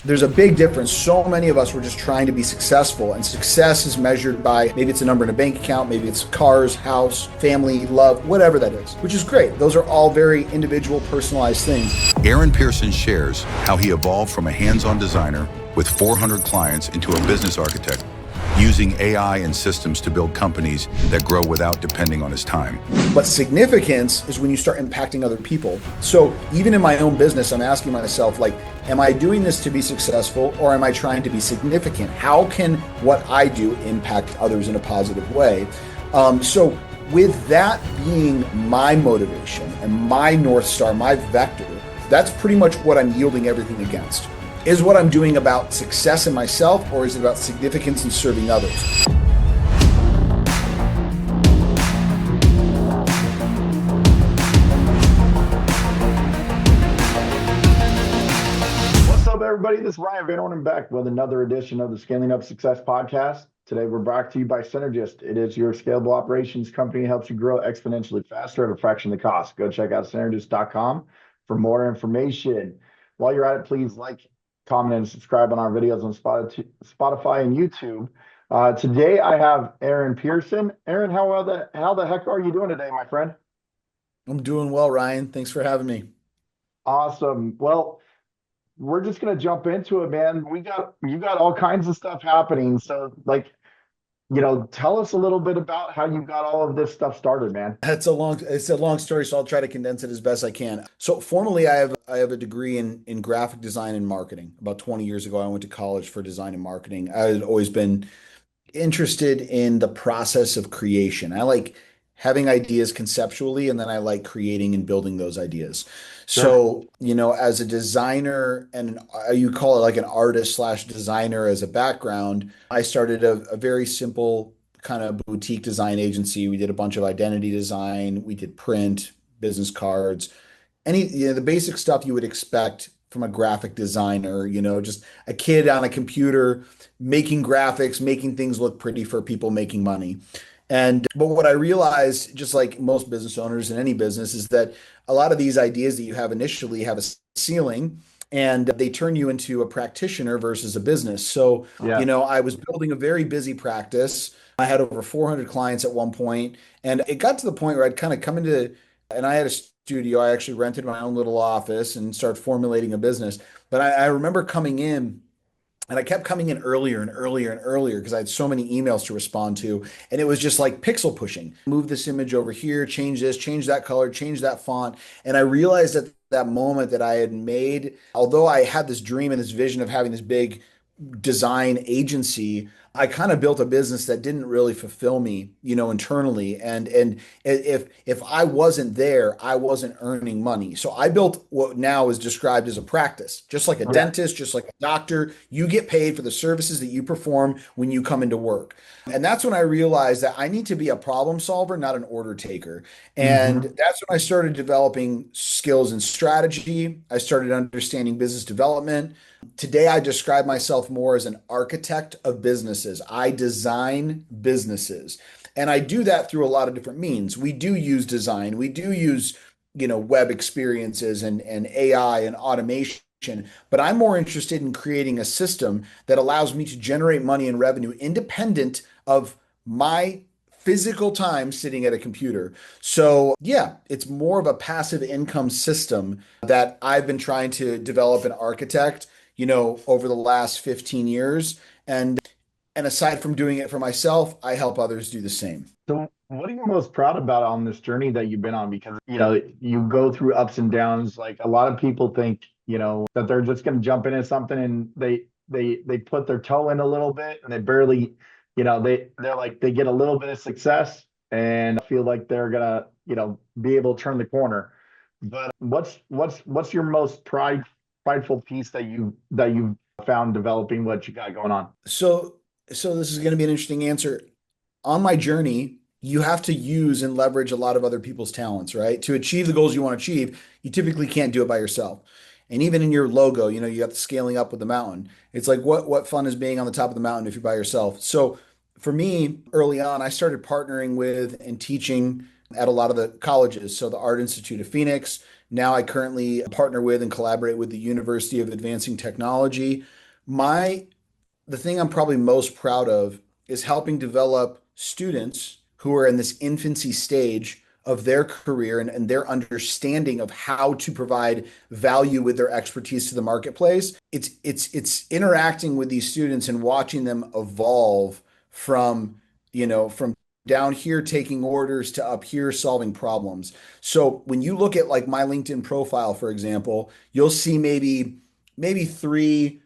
There's a big difference. So many of us were just trying to be successful, and success is measured by maybe it's a number in a bank account, maybe it's cars, house, family, love, whatever that is, which is great. Those are all very individual, personalized things. Aaron Pierson shares how he evolved from a hands-on designer with 400 clients into a business architect, using AI and systems to build companies that grow without depending on his time. But significance is when you start impacting other people. So even in my own business, I'm asking myself, like, am I doing this to be successful, or am I trying to be significant? How can what I do impact others in a positive way? So with that being my motivation and my North Star, my vector, that's pretty much what I'm yielding everything against. Is what I'm doing about success in myself, or is it about significance and serving others? What's up, everybody? This is Ryan Van Ornum back with another edition of the Scaling Up Success podcast. Today, we're brought to you by Synergist. It is your scalable operations company that helps you grow exponentially faster at a fraction of the cost. Go check out synergist.com for more information. While you're at it, please like, comment, and subscribe on our videos on Spotify and YouTube. Today, I have Aaron Pierson. Aaron, how the heck are you doing today, my friend? I'm doing well, Ryan. Thanks for having me. Awesome. Well, we're just gonna jump into it, man. You got all kinds of stuff happening. So, tell us a little bit about how you got all of this stuff started, man. It's a long story, so I'll try to condense it as best I can. So formally, I have a degree in graphic design and marketing. About 20 years ago, I went to college for design and marketing. I had always been interested in the process of creation. I like having ideas conceptually, and then I like creating and building those ideas. Sure. So, as a designer and you call it like an artist slash designer as a background, I started a very simple kind of boutique design agency. We did a bunch of identity design, we did print, business cards, the basic stuff you would expect from a graphic designer, just a kid on a computer making graphics, making things look pretty for people making money. But what I realized, just like most business owners in any business, is that a lot of these ideas that you have initially have a ceiling, and they turn you into a practitioner versus a business. So, Yeah. I was building a very busy practice. I had over 400 clients at one point, and it got to the point where I'd kind of come into, and I had a studio. I actually rented my own little office and started formulating a business. But I remember coming in, and I kept coming in earlier and earlier and earlier because I had so many emails to respond to. And it was just like pixel pushing. Move this image over here, change this, change that color, change that font. And I realized at that moment that I had made, although I had this dream and this vision of having this big design agency, I kind of built a business that didn't really fulfill me, internally. And if I wasn't there, I wasn't earning money. So I built what now is described as a practice. Just like a Yeah. dentist, just like a doctor, you get paid for the services that you perform when you come into work. And that's when I realized that I need to be a problem solver, not an order taker. And Hmm. that's when I started developing skills in strategy. I started understanding business development. Today, I describe myself more as an architect of businesses. I design businesses. And I do that through a lot of different means. We do use design, we do use, web experiences and AI and automation. But I'm more interested in creating a system that allows me to generate money and revenue independent of my physical time sitting at a computer. So, yeah, it's more of a passive income system that I've been trying to develop and architect, over the last 15 years. And aside from doing it for myself, I help others do the same. So, what are you most proud about on this journey that you've been on? Because, you go through ups and downs. Like a lot of people think, that they're just going to jump into something and they put their toe in a little bit and they barely, they're like, they get a little bit of success and feel like they're gonna, be able to turn the corner. But what's your most prideful piece that you've found developing what you got going on? So this is going to be an interesting answer. On my journey, you have to use and leverage a lot of other people's talents, right? To achieve the goals you want to achieve, you typically can't do it by yourself. And even in your logo, you got the scaling up with the mountain. It's like what fun is being on the top of the mountain if you're by yourself? So for me, early on, I started partnering with and teaching at a lot of the colleges. So the Art Institute of Phoenix, Now I currently partner with and collaborate with the University of Advancing Technology. My the thing I'm probably most proud of is helping develop students who are in this infancy stage of their career and their understanding of how to provide value with their expertise to the marketplace. It's interacting with these students and watching them evolve from, from down here taking orders to up here solving problems. So when you look at like my LinkedIn profile, for example, you'll see maybe three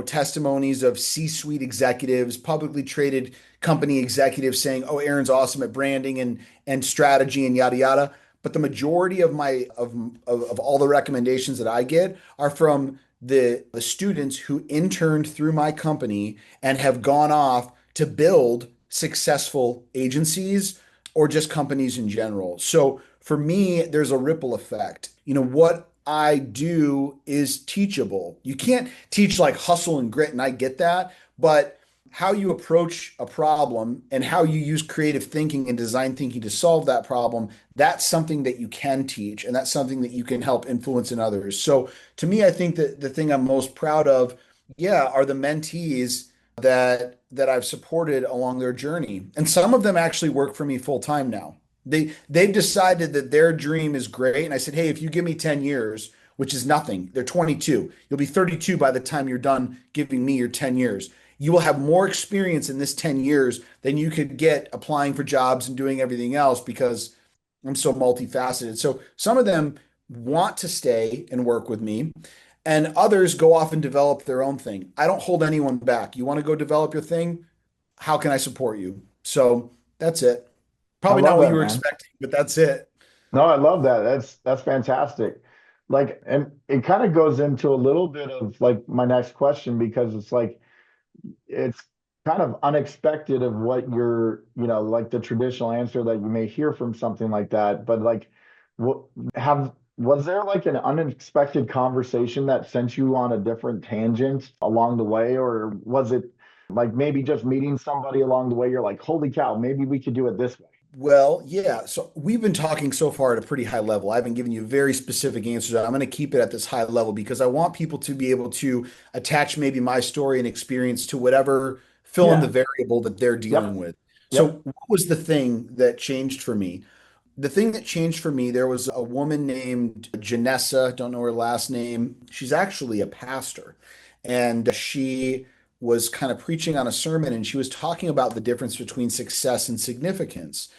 testimonies of C-suite executives, publicly traded company executives saying, "Oh, Aaron's awesome at branding and strategy and yada yada." But the majority of my of all the recommendations that I get are from the students who interned through my company and have gone off to build successful agencies or just companies in general. So for me, there's a ripple effect. What I do is teachable. You can't teach like hustle and grit, and I get that, but how you approach a problem and how you use creative thinking and design thinking to solve that problem, that's something that you can teach, and that's something that you can help influence in others. So to me, I think that the thing I'm most proud of, yeah, are the mentees that I've supported along their journey. And some of them actually work for me full time now. They've decided that their dream is great. And I said, hey, if you give me 10 years, which is nothing, they're 22. You'll be 32 by the time you're done giving me your 10 years. You will have more experience in this 10 years than you could get applying for jobs and doing everything else because I'm so multifaceted. So some of them want to stay and work with me, and others go off and develop their own thing. I don't hold anyone back. You want to go develop your thing? How can I support you? So that's it. I Probably not love what you that, were man. expecting, but that's it. No, I love that. That's fantastic. Like, and it kind of goes into a little bit of like my next question because it's like it's kind of unexpected of what you're, like the traditional answer that you may hear from something like that. But like, what have was there like an unexpected conversation that sent you on a different tangent along the way, or was it like maybe just meeting somebody along the way? You're like, holy cow, maybe we could do it this way. Well, yeah. So we've been talking so far at a pretty high level. I've been giving you very specific answers. I'm going to keep it at this high level because I want people to be able to attach maybe my story and experience to whatever fill in the Yeah. variable that they're dealing Yep. with. So, Yep. what was the thing that changed for me? The thing that changed for me, there was a woman named Janessa, don't know her last name. She's actually a pastor. And she was kind of preaching on a sermon and she was talking about the difference between success and significance.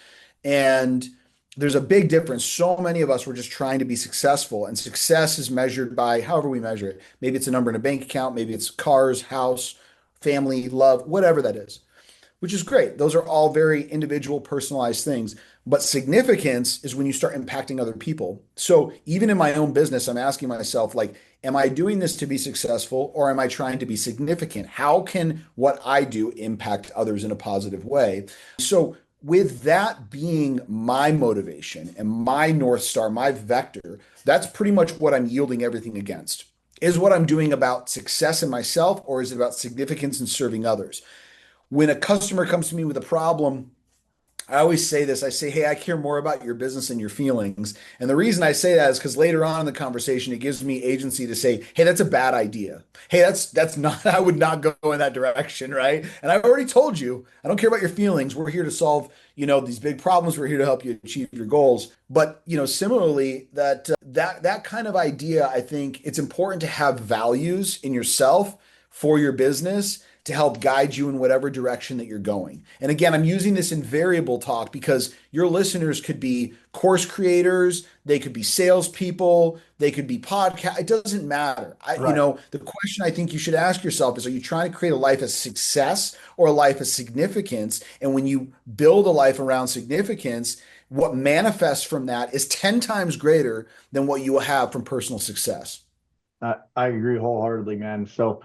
And there's a big difference. So many of us were just trying to be successful, and success is measured by however we measure it. Maybe it's a number in a bank account, maybe it's cars, house, family, love, whatever that is, which is great. Those are all very individual, personalized things. But significance is when you start impacting other people. So even in my own business, I'm asking myself, like, am I doing this to be successful or am I trying to be significant? How can what I do impact others in a positive way? So with that being my motivation and my North Star, my vector, that's pretty much what I'm yielding everything against. Is what I'm doing about success in myself, or is it about significance and serving others? When a customer comes to me with a problem, I always say this. I say, hey, I care more about your business and your feelings. And the reason I say that is because later on in the conversation, it gives me agency to say, hey, that's a bad idea. Hey, that's not, I would not go in that direction, right? And I've already told you, I don't care about your feelings. We're here to solve, these big problems. We're here to help you achieve your goals. But, similarly, that kind of idea, I think it's important to have values in yourself for your business to help guide you in whatever direction that you're going. And again, I'm using this in variable talk because your listeners could be course creators, they could be salespeople, they could be podcast. It doesn't matter. Right. The question I think you should ask yourself is, are you trying to create a life of success or a life of significance? And when you build a life around significance, what manifests from that is 10 times greater than what you will have from personal success. I agree wholeheartedly, man. So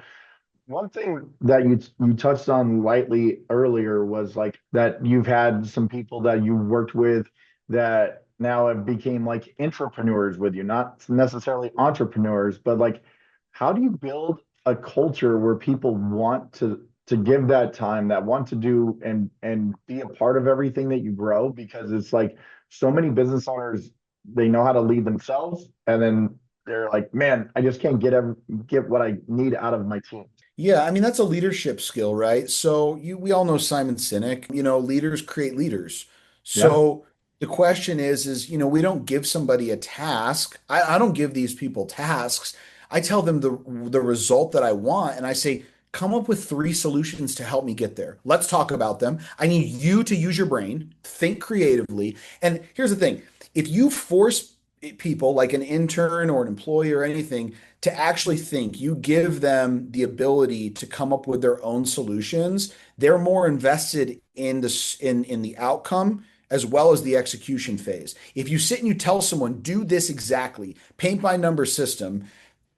one thing that you touched on lightly earlier was like that you've had some people that you worked with that now have became like intrapreneurs with you, not necessarily entrepreneurs, but like how do you build a culture where people want to give that time, that want to do and be a part of everything that you grow? Because it's like so many business owners they know how to lead themselves, and then they're like, man, I just can't get what I need out of my team. Yeah, I mean that's a leadership skill, right? So we all know Simon Sinek, leaders create leaders. Yeah, So the question is, we don't give somebody a task. I don't give these people tasks. I tell them the result that I want, and I say, come up with three solutions to help me get there. Let's talk about them. I need you to use your brain, think creatively. And here's the thing, if you force people like an intern or an employee or anything to actually think, you give them the ability to come up with their own solutions, they're more invested in the outcome as well as the execution phase. If you sit and you tell someone, do this exactly, paint by number system,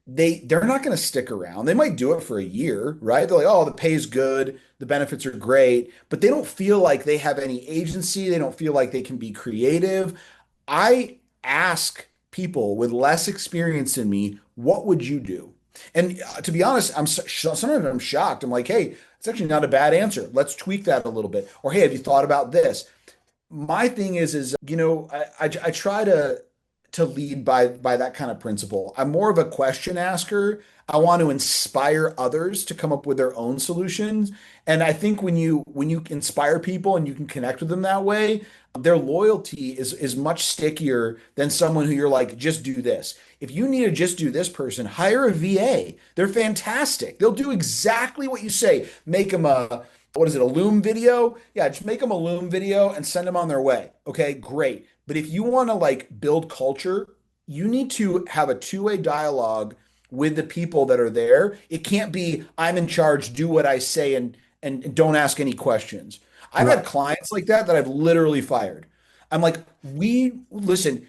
they're not going to stick around. They might do it for a year, right? They're like, oh, the pay's good, the benefits are great, but they don't feel like they have any agency. They don't feel like they can be creative. I ask people with less experience than me, what would you do? And to be honest, sometimes I'm shocked. I'm like, hey, it's actually not a bad answer. Let's tweak that a little bit. Or hey, have you thought about this? My thing is I try to lead by that kind of principle. I'm more of a question asker. I want to inspire others to come up with their own solutions. And I think when you inspire people and you can connect with them that way, their loyalty is much stickier than someone who you're like, just do this. If you need to just do this person, hire a VA. They're fantastic. They'll do exactly what you say. Make them a what is it, a Loom video? Yeah, just make them a Loom video and send them on their way. Okay, great. But if you want to like build culture, you need to have a two-way dialogue with the people that are there. It can't be I'm in charge, do what I say and don't ask any questions. I've had right, clients like that I've literally fired. I'm like, we listen,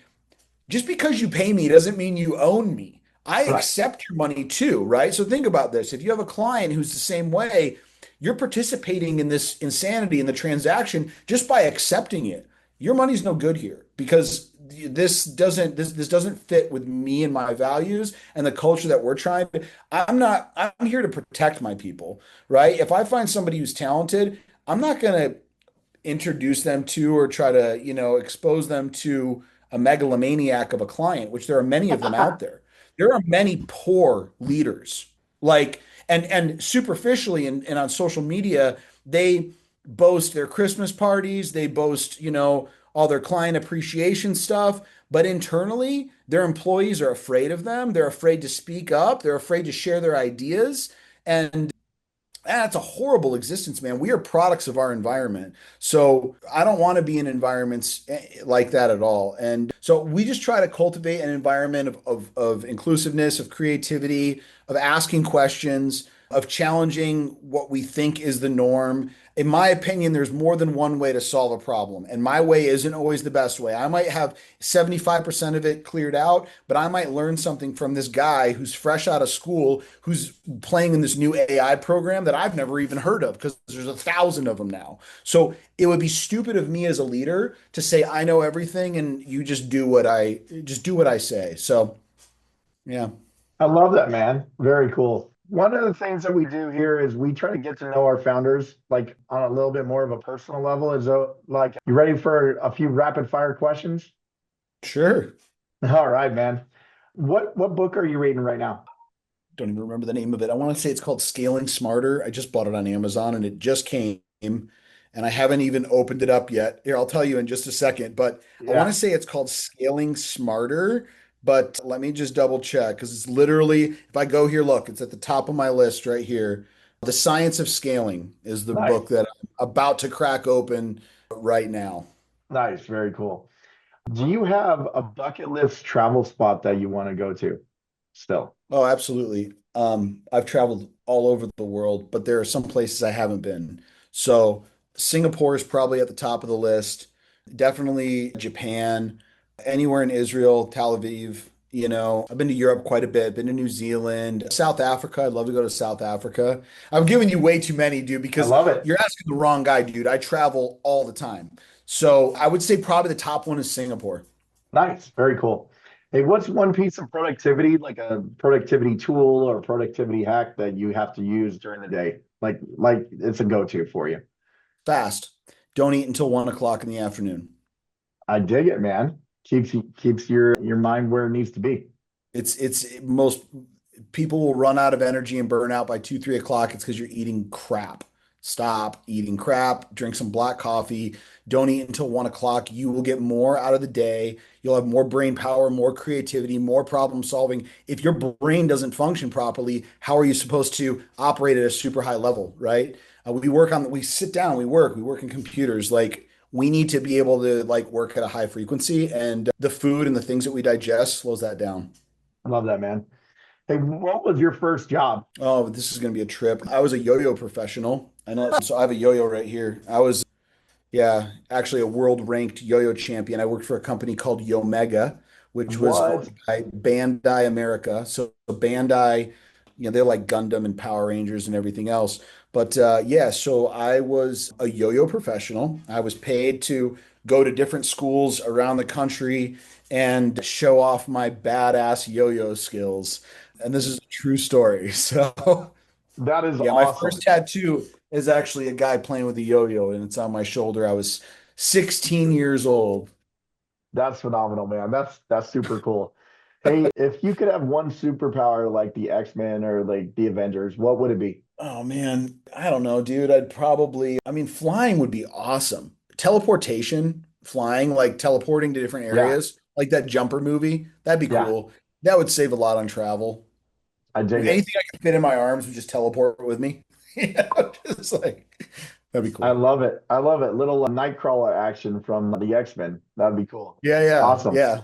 just because you pay me doesn't mean you own me. I right, accept your money too, right? So think about this. If you have a client who's the same way, you're participating in this insanity in the transaction just by accepting it. Your money's no good here because this doesn't fit with me and my values and the culture that we're trying to. I'm here to protect my people, right? If I find somebody who's talented, I'm not going to introduce them to or try to, expose them to a megalomaniac of a client, which there are many of them out there. There are many poor leaders, like, and superficially and on social media, they boast their Christmas parties, they boast, all their client appreciation stuff, but internally, their employees are afraid of them. They're afraid to speak up. They're afraid to share their ideas. And that's a horrible existence, man. We are products of our environment. So I don't want to be in environments like that at all. And so we just try to cultivate an environment of inclusiveness, of creativity, of asking questions, of challenging what we think is the norm. In my opinion, there's more than one way to solve a problem. And my way isn't always the best way. I might have 75% of it cleared out, but I might learn something from this guy who's fresh out of school, who's playing in this new AI program that I've never even heard of because there's 1,000 of them now. So it would be stupid of me as a leader to say I know everything and you just do what I say. So yeah. I love that, man. Very cool. One of the things that we do here is we try to get to know our founders like on a little bit more of a personal level. Is like you ready for a few rapid fire questions? Sure. All right, man. What book are you reading right now? Don't even remember the name of it. I want to say it's called Scaling Smarter. I just bought it on Amazon and it just came and I haven't even opened it up yet. Here, I'll tell you in just a second, but I want to Yeah, say it's called Scaling Smarter, but let me just double check because it's literally, if I go here, look, it's at the top of my list right here. The Science of Scaling is the nice, book that I'm about to crack open right now. nice, very cool. Do you have a bucket list travel spot that you want to go to still? Oh, absolutely. I've traveled all over the world, but there are some places I haven't been. So Singapore is probably at the top of the list. Definitely Japan, anywhere in Israel, Tel Aviv. I've been to Europe quite a bit, been to New Zealand, South Africa. I'd love to go to South Africa. I'm giving you way too many, dude, I because love it. you're asking the wrong guy, dude. I travel all the time. So I would say probably the top one is Singapore. Nice, very cool. Hey, what's one piece of productivity, like a productivity tool or productivity hack that you have to use during the day? Like it's a go-to for you. Fast. Don't eat until 1 o'clock in the afternoon. I dig it, man. Keeps your mind where it needs to be. It's most people will run out of energy and burn out by 2, 3 o'clock. It's because you're eating crap. Stop eating crap. Drink some black coffee. Don't eat until 1 o'clock. You will get more out of the day. You'll have more brain power, more creativity, more problem solving. If your brain doesn't function properly, how are you supposed to operate at a super high level, right? We sit down, we work in computers. Like we need to be able to like work at a high frequency, and the food and the things that we digest slows that down. I love that, man. Hey, what was your first job? Oh, this is going to be a trip. I was a yo-yo professional. I know. So I have a yo-yo right here. I was, yeah, actually a world ranked yo-yo champion. I worked for a company called Yomega, which was What? owned by Bandai America. So Bandai, they're like Gundam and Power Rangers and everything else. But yeah, so I was a yo-yo professional. I was paid to go to different schools around the country and show off my badass yo-yo skills. And this is a true story. So That is yeah, my awesome. first tattoo is actually a guy playing with a yo-yo, and it's on my shoulder. I was 16 years old. That's phenomenal, man. That's super cool. Hey, if you could have one superpower like the X-Men or like the Avengers, what would it be? Oh man, I don't know, dude. I mean, flying would be awesome. Teleportation, flying, like teleporting to different Yeah, areas, like that Jumper movie, that'd be yeah, cool. That would save a lot on travel. I dig it. Anything I could fit in my arms would just teleport with me. Just like that'd be I cool. love it. I love it. Little Nightcrawler action from the X-Men. That'd be cool. Yeah, yeah, Awesome. yeah.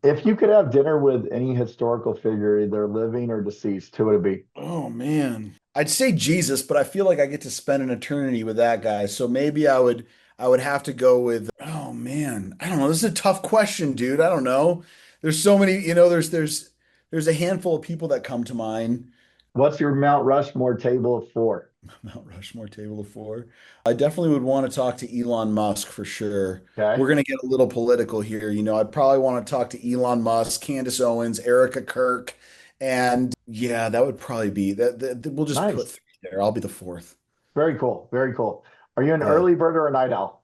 If you could have dinner with any historical figure, either living or deceased, who would it be? Oh man. I'd say Jesus, but I feel like I get to spend an eternity with that guy. So maybe I would have to go with oh man. I don't know. This is a tough question, dude. I don't know. There's so many, there's a handful of people that come to mind. What's your Mount Rushmore table of four? Mount Rushmore table of four. I definitely would want to talk to Elon Musk for sure. Okay. We're going to get a little political here. I'd probably want to talk to Elon Musk, Candace Owens, Erica Kirk, and yeah, that would probably be we'll just put Nice. three there. I'll be the fourth. Very cool. Very cool. Are you an Yeah, early bird or a night owl?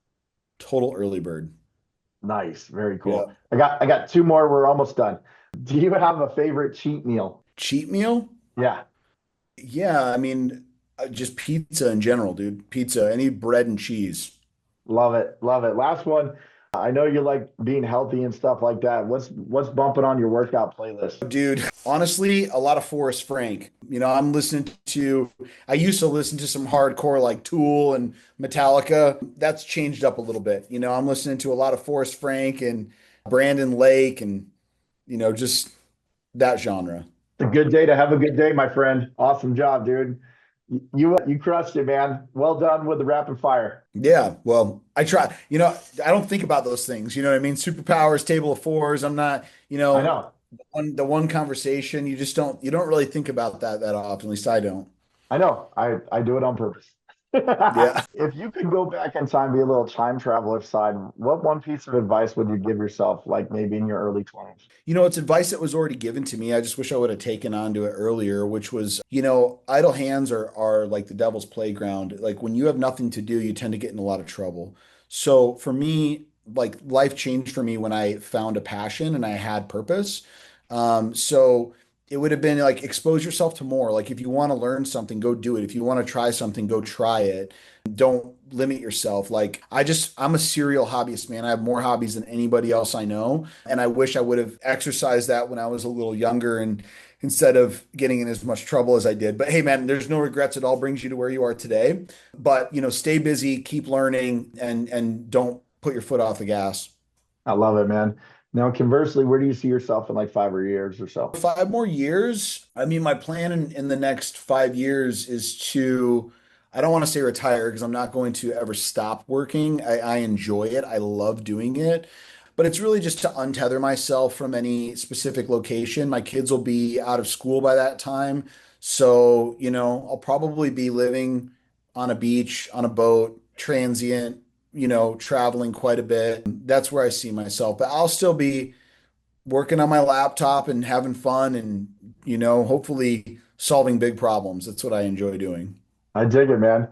total early bird. Nice. Very Yeah. cool. I got two more. We're almost done. Do you have a favorite cheat meal? Cheat meal? Yeah. Yeah, I mean, just pizza in general, dude. Pizza, any bread and cheese. Love it. Love it. Last one. I know you like being healthy and stuff like that. What's bumping on your workout playlist? Dude, honestly, a lot of Forrest Frank. I used to listen to some hardcore like Tool and Metallica. That's changed up a little bit. I'm listening to a lot of Forrest Frank and Brandon Lake and, just that genre. It's a good day to have a good day, my friend. Awesome job, dude. You crushed it, man. Well done with the rapid fire. Yeah, well, I try. I don't think about those things. You know what I mean? Superpowers, table of fours. I'm not, I know. the one conversation you don't really think about that often. At least I don't. I know. I do it on purpose. Yeah. If you could go back in time, be a little time traveler side, what one piece of advice would you give yourself, like maybe in your early 20s? It's advice that was already given to me. I just wish I would have taken on to it earlier, which was, idle hands are like the devil's playground. Like when you have nothing to do, you tend to get in a lot of trouble. So for me, like life changed for me when I found a passion and I had purpose. So it would have been like expose yourself to more. Like if you want to learn something, go do it. If you want to try something, go try it. Don't limit yourself. Like I'm a serial hobbyist, man. I have more hobbies than anybody else I know. And I wish I would have exercised that when I was a little younger and instead of getting in as much trouble as I did. But hey, man, there's no regrets. It all brings you to where you are today. But, stay busy, keep learning and don't put your foot off the gas. I love it, man. Now, conversely, where do you see yourself in like 5 years or so? 5 more years. I mean, my plan in the next 5 years is to, I don't want to say retire because I'm not going to ever stop working. I enjoy it. I love doing it. But it's really just to untether myself from any specific location. My kids will be out of school by that time. So, I'll probably be living on a beach, on a boat, transient, traveling quite a bit. That's where I see myself. But I'll still be working on my laptop and having fun and, hopefully solving big problems. That's what I enjoy doing. I dig it, man.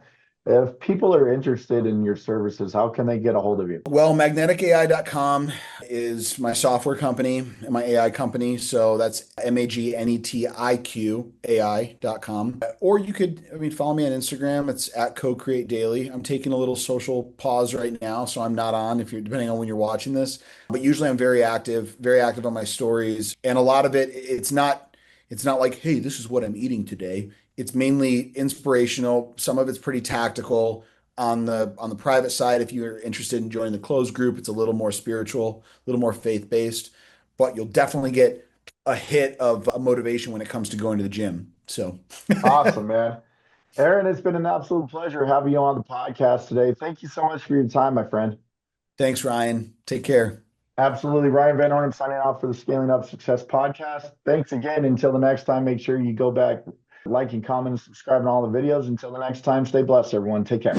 If people are interested in your services, how can they get a hold of you? Well, magneticai.com is my software company and my AI company. So that's magnetiqai.com. Or you could, follow me on Instagram. It's at co-create daily. I'm taking a little social pause right now, so I'm not on if you're depending on when you're watching this. But usually I'm very active on my stories. And a lot of it, it's not like, hey, this is what I'm eating today. It's mainly inspirational. Some of it's pretty tactical. On the private side, if you're interested in joining the closed group, it's a little more spiritual, a little more faith-based, but you'll definitely get a hit of motivation when it comes to going to the gym. So Awesome, man. Aaron, it's been an absolute pleasure having you on the podcast today. Thank you so much for your time, my friend. thanks, Ryan. Take care. Absolutely. Ryan Van Ornum signing off for the Scaling Up Success podcast. Thanks again. Until the next time, make sure you go back, like and comment and subscribe on all the videos. Until the next time, stay blessed, everyone. Take care.